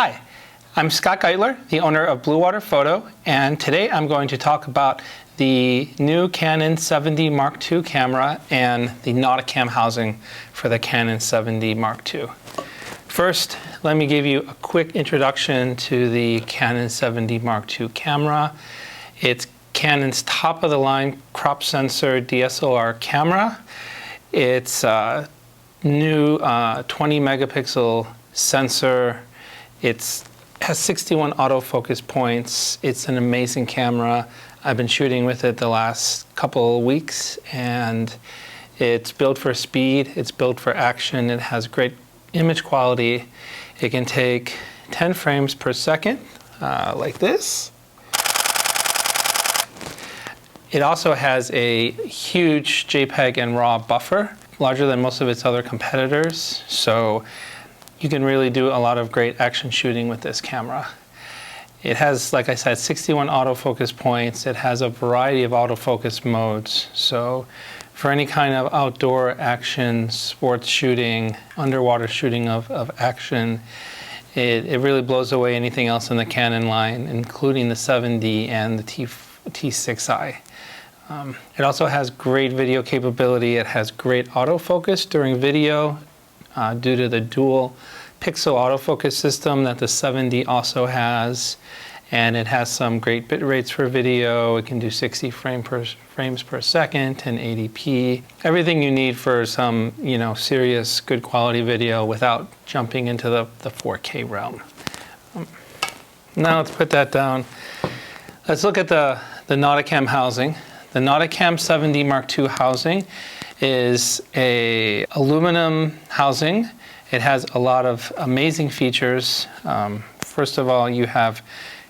Hi, I'm Scott Geitler, the owner of Bluewater Photo, and today I'm going to talk about the new Canon 7D Mark II camera and the Nauticam housing for the Canon 7D Mark II. First, let me give you a quick introduction to the Canon 7D Mark II camera. It's Canon's top-of-the-line crop sensor DSLR camera. It's a new 20 megapixel sensor. It has 61 autofocus points. It's an amazing camera. I've been shooting with it the last couple of weeks, and it's built for speed. It's built for action. It has great image quality. It can take 10 frames per second, like this. It also has a huge JPEG and RAW buffer, larger than most of its other competitors. So you can really do a lot of great action shooting with this camera. It has, like I said, 61 autofocus points. It has a variety of autofocus modes. So for any kind of outdoor action, sports shooting, underwater shooting of action, it really blows away anything else in the Canon line, including the 7D and the T6i. It also has great video capability. It has great autofocus during video due to the dual pixel autofocus system that the 7D also has. And it has some great bit rates for video. It can do 60 frames per second and 80p. Everything you need for some, serious good quality video without jumping into the 4K realm. Now let's put that down. Let's look at the Nauticam housing. The Nauticam 7D Mark II housing is an aluminum housing. It has a lot of amazing features. First of all, you have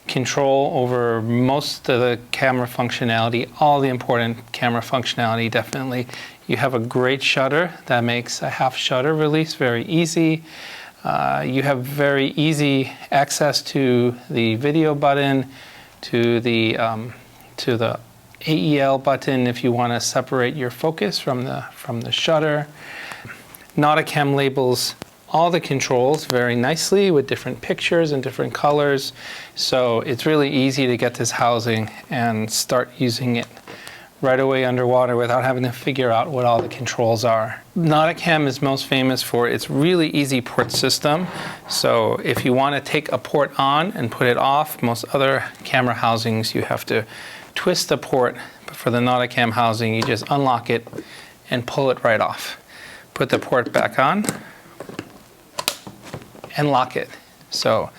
control over most of the camera functionality, all the important camera functionality, definitely. You have a great shutter that makes a half shutter release very easy. You have very easy access to the video button, to the AEL button if you want to separate your focus from the shutter. Nauticam labels all the controls very nicely with different pictures and different colors. So it's really easy to get this housing and start using it right away underwater without having to figure out what all the controls are. Nauticam is most famous for its really easy port system. So if you want to take a port on and put it off, most other camera housings you have to twist the port. But for the Nauticam housing, you just unlock it and pull it right off. Put the port back on and lock it. So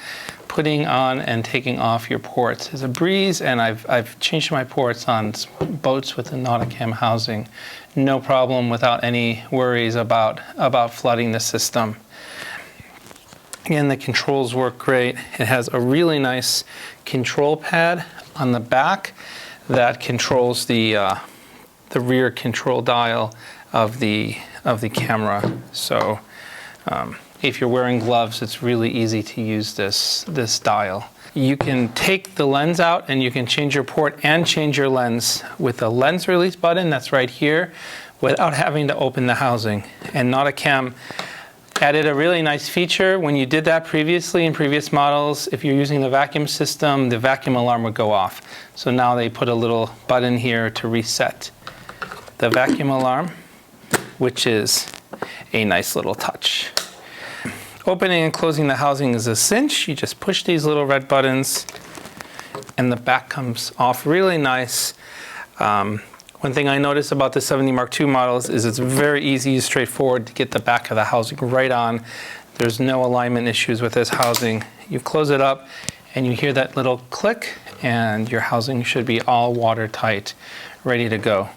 putting on and taking off your ports is a breeze, and I've changed my ports on boats with the Nauticam housing. No problem, without any worries about flooding the system. Again, the controls work great. It has a really nice control pad on the back that controls the rear control dial of the camera. So if you're wearing gloves, it's really easy to use this dial. You can take the lens out and you can change your port and change your lens with the lens release button that's right here without having to open the housing. And Nauticam added a really nice feature. When you did that previously in previous models, if you're using the vacuum system, the vacuum alarm would go off. So now they put a little button here to reset the vacuum alarm, which is a nice little touch. Opening and closing the housing is a cinch. You just push these little red buttons and the back comes off really nice. One thing I noticed about the 7D Mark II models is it's very easy and straightforward to get the back of the housing right on. There's no alignment issues with this housing. You close it up and you hear that little click and your housing should be all watertight, ready to go.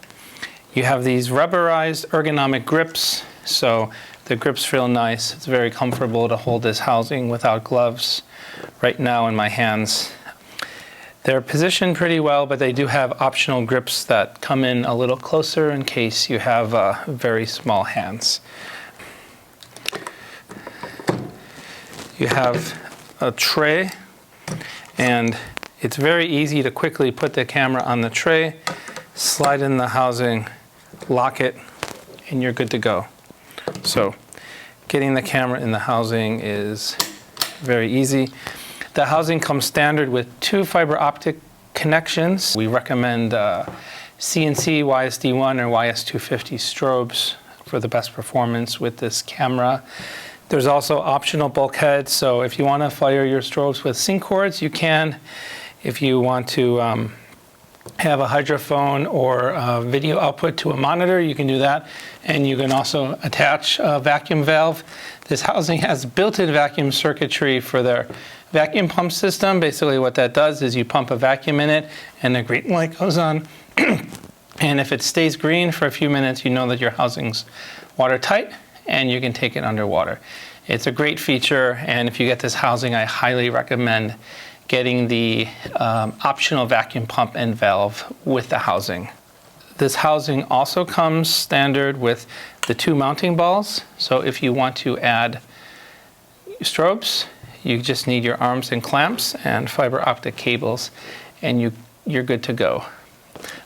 You have these rubberized ergonomic grips, so the grips feel nice. It's very comfortable to hold this housing without gloves right now in my hands. They're positioned pretty well, but they do have optional grips that come in a little closer in case you have very small hands. You have a tray, and it's very easy to quickly put the camera on the tray, slide in the housing, lock it, and you're good to go. So getting the camera in the housing is very easy. The housing comes standard with 2 fiber optic connections. We recommend CNC YSD1 or YS250 strobes for the best performance with this camera. There's also optional bulkheads, so if you want to fire your strobes with sync cords, you can. If you want to have a hydrophone or a video output to a monitor, you can do that. And you can also attach a vacuum valve. This housing has built-in vacuum circuitry for their vacuum pump system. Basically what that does is you pump a vacuum in it and the green light goes on. And if it stays green for a few minutes, you know that your housing's watertight and you can take it underwater. It's a great feature, and if you get this housing, I highly recommend getting the optional vacuum pump and valve with the housing. This housing also comes standard with the 2 mounting balls. So if you want to add strobes, you just need your arms and clamps and fiber optic cables, and you're good to go.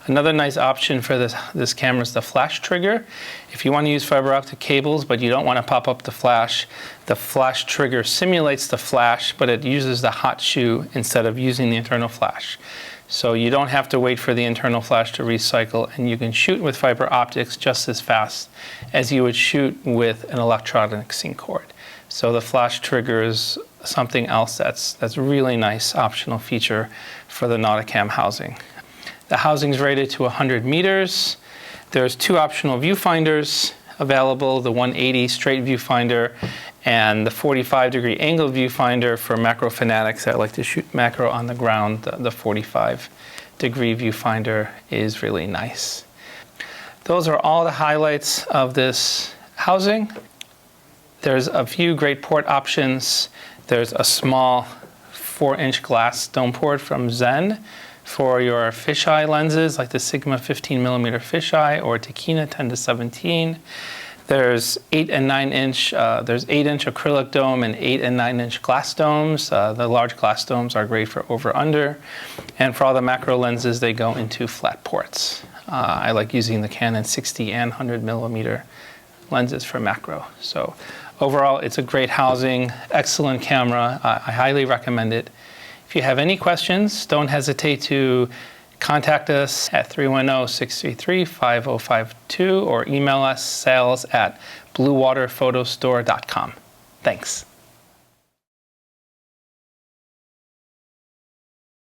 Another nice option for this camera is the flash trigger. If you want to use fiber optic cables but you don't want to pop up the flash trigger simulates the flash, but it uses the hot shoe instead of using the internal flash. So you don't have to wait for the internal flash to recycle, and you can shoot with fiber optics just as fast as you would shoot with an electronic sync cord. So the flash trigger is something else that's really nice optional feature for the Nauticam housing. The housing is rated to 100 meters. There's 2 optional viewfinders available, the 180 straight viewfinder and the 45-degree angle viewfinder for macro fanatics that like to shoot macro on the ground. The 45-degree viewfinder is really nice. Those are all the highlights of this housing. There's a few great port options. There's a small 4-inch glass dome port from Zen for your fisheye lenses, like the Sigma 15mm fisheye or Takina 10-17. There's 8 and 9-inch. There's 8-inch acrylic dome and 8 and 9-inch glass domes. The large glass domes are great for over/under, and for all the macro lenses, they go into flat ports. I like using the Canon 60 and 100mm lenses for macro. So overall, it's a great housing, excellent camera. I highly recommend it. If you have any questions, don't hesitate to contact us at 310-633-5052 or email us sales@bluewaterphotostore.com. Thanks.